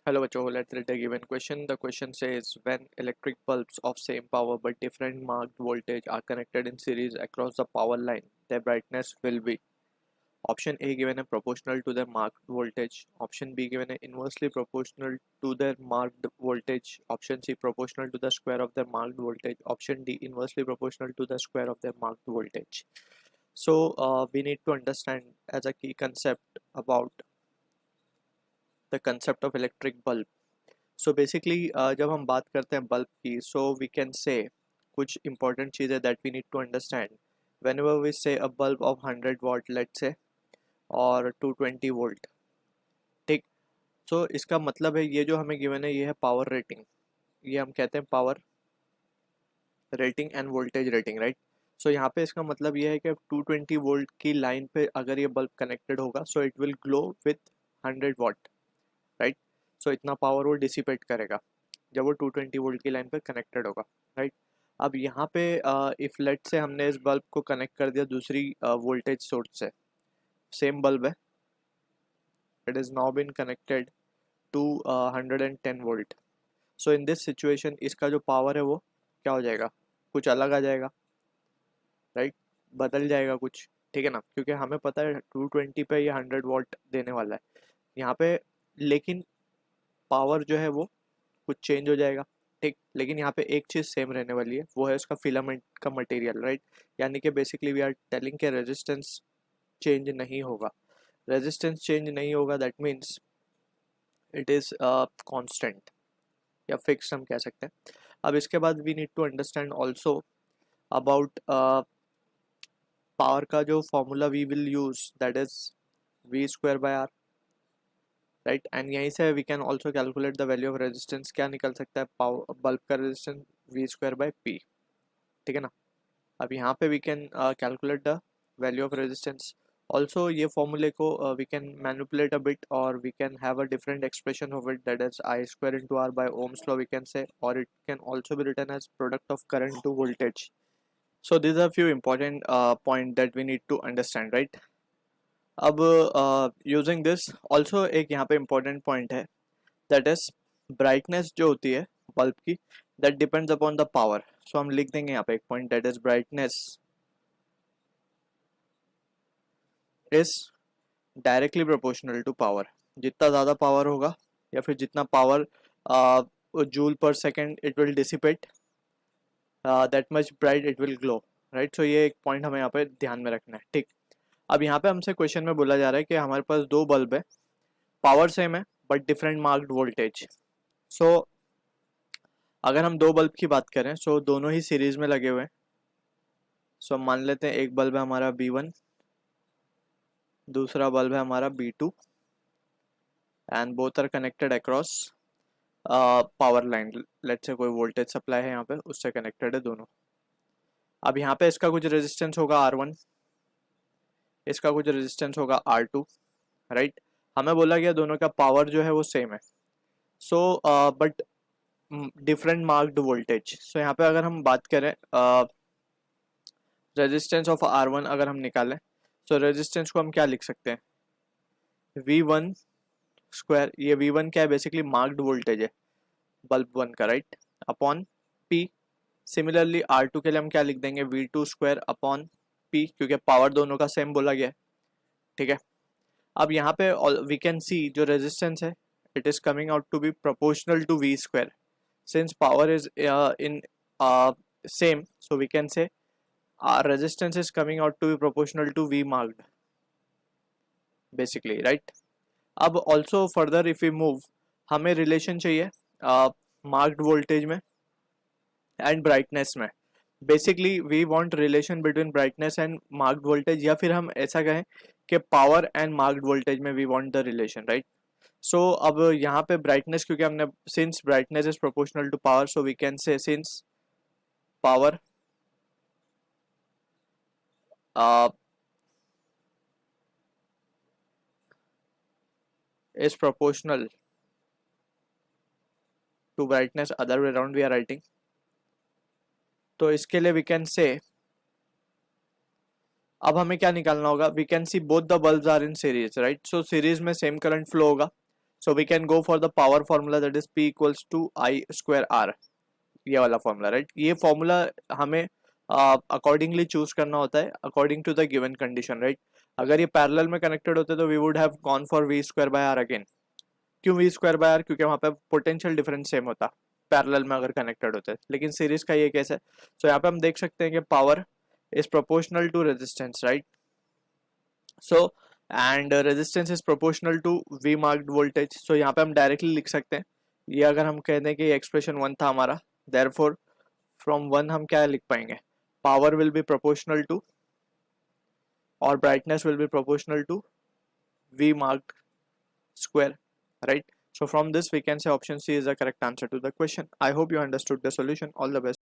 Hello बच्चों, let's read the given question. The question says when electric bulbs of same power but different marked voltage are connected in series across the power line, their brightness will be option A given a proportional to their marked voltage, option B given a inversely proportional to their marked voltage, option C proportional to the square of their marked voltage, option D inversely proportional to the square of their marked voltage. So we need to understand as a key concept about the concept of electric bulb. So basically जब हम बात करते हैं bulb की सो we can से कुछ important चीज़ें that we need to understand whenever we say a bulb of 100 watt let say और 220 वोल्ट. ठीक. सो इसका मतलब है ये जो हमें गिवन है ये है पावर रेटिंग. ये हम कहते हैं power rating and voltage rating, right. So यहाँ पे इसका मतलब ये है कि 220 वोल्ट की लाइन पे अगर ये बल्ब कनेक्टेड होगा so it will glow with 100 watt, right. So इतना पावर वो डिसिपेट करेगा जब वो 220 वोल्ट की लाइन पर कनेक्टेड होगा, राइट. अब यहाँ पे इफ़ लेट से हमने इस बल्ब को कनेक्ट कर दिया दूसरी वोल्टेज सोर्स से, सेम बल्ब है, it is now been connected to 110 volt. So in this situation इसका जो पावर है वो क्या हो जाएगा, कुछ अलग आ जाएगा, राइट. बदल जाएगा कुछ, ठीक है ना, क्योंकि हमें पता है 220 पे ये 100 वाट देने वाला है यहाँ पे. लेकिन पावर जो है वो कुछ चेंज हो जाएगा, ठीक. लेकिन यहाँ पे एक चीज़ सेम रहने वाली है, वो है उसका फिलामेंट का मटेरियल, राइट. यानी कि बेसिकली वी आर टेलिंग के रेजिस्टेंस चेंज नहीं होगा. रेजिस्टेंस चेंज नहीं होगा that means it is constant या फिक्स हम कह सकते हैं. अब इसके बाद we need to understand also about power का जो formula we will use that is V²/R, right. And यहीं से we can also calculate the value of resistance. क्या निकल सकता है पावर बल्ब का रेजिस्टेंस V²/P, ठीक है ना. अब यहाँ पे we can calculate the value of resistance. Also ये फॉर्मूले को we can manipulate a bit और we can have a different expression of it that is I² × R by Ohm's law we can say, or it can also be written as product of current to voltage. So these are few important point that we need to understand, right. अब using this also एक यहाँ पे important point है that is brightness जो होती है bulb की that depends upon the power. So हम लिख देंगे यहाँ पे एक point that is brightness is directly proportional to power. जितना ज़्यादा पावर होगा या फिर जितना पावर जूल पर second it will dissipate that much bright it will glow, right. So ये एक पॉइंट हमें यहाँ पे ध्यान में रखना है, ठीक. अब यहाँ पे हमसे क्वेश्चन में बोला जा रहा है कि हमारे पास दो बल्ब है, पावर सेम है बट डिफरेंट मार्क्ड वोल्टेज. सो अगर हम दो बल्ब की बात करें सो दोनों ही सीरीज में लगे हुए हैं. सो मान लेते हैं एक बल्ब है हमारा B1, दूसरा बल्ब है हमारा B2 and both are connected across power line. Let's say कोई वोल्टेज सप्लाई है यहाँ पे उससे कनेक्टेड है दोनों. अब यहाँ पे इसका कुछ रेजिस्टेंस होगा R1, इसका कुछ रेजिस्टेंस होगा R2, राइट. हमें बोला गया दोनों का पावर जो है वो सेम है. So but different marked voltage. So यहाँ पे अगर हम बात करें रेजिस्टेंस ऑफ R1 अगर हम निकालें सो रेजिस्टेंस को हम क्या लिख सकते हैं, V1². ये V1 क्या है, बेसिकली मार्क्ड वोल्टेज है बल्ब 1 का, right, upon P. Similarly R2 के लिए हम क्या लिख देंगे, V2² अपॉन P, क्योंकि पावर दोनों का सेम बोला गया है, ठीक है. अब यहाँ पे वी कैन सी जो रेजिस्टेंस है it is coming out to be proportional to V². Since power is in same, so we can say our resistance is coming out to be proportional to V marked, basically, right. अब also further if we move, हमें relation चाहिए marked voltage में and brightness में. Basically we want relation between brightness and marked voltage, या फिर हम ऐसा कहें कि पावर एंड मार्क्ड वोल्टेज में we want the relation, right. So अब यहाँ पे ब्राइटनेस क्योंकि हमने since brightness is proportional to power so we can say since power is proportional to brightness, other way around we are writing. तो इसके लिए we can say, अब हमें क्या निकालना होगा, we can see both the bulbs are in series, right. so series में same current flow होगा. So we can go for the power formula, that is P equals to I square R. ये वाला formula, right. ये formula हमें accordingly choose करना होता है according to the given condition, right. अगर ये पैरेलल में कनेक्टेड होते तो we would have gone for V square by R again. क्यों वी स्क्वायर बाय आर? क्योंकि वहाँ पे पोटेंशियल डिफरेंस सेम होता पैरेलल में अगर कनेक्टेड होते, लेकिन सीरीज का ये केस है. सो यहाँ पे हम देख सकते हैं कि power is proportional to resistance, right. So and resistance is proportional to V marked voltage. So यहाँ पे हम डायरेक्टली लिख सकते हैं, ये अगर हम कह दें कि एक्सप्रेशन 1 था हमारा, देयरफॉर फ्रॉम 1 हम क्या लिख पाएंगे, power will be proportional to और brightness will be proportional to V marked square, right? So from this we can say option C is the correct answer to the question. I hope you understood the solution. All the best.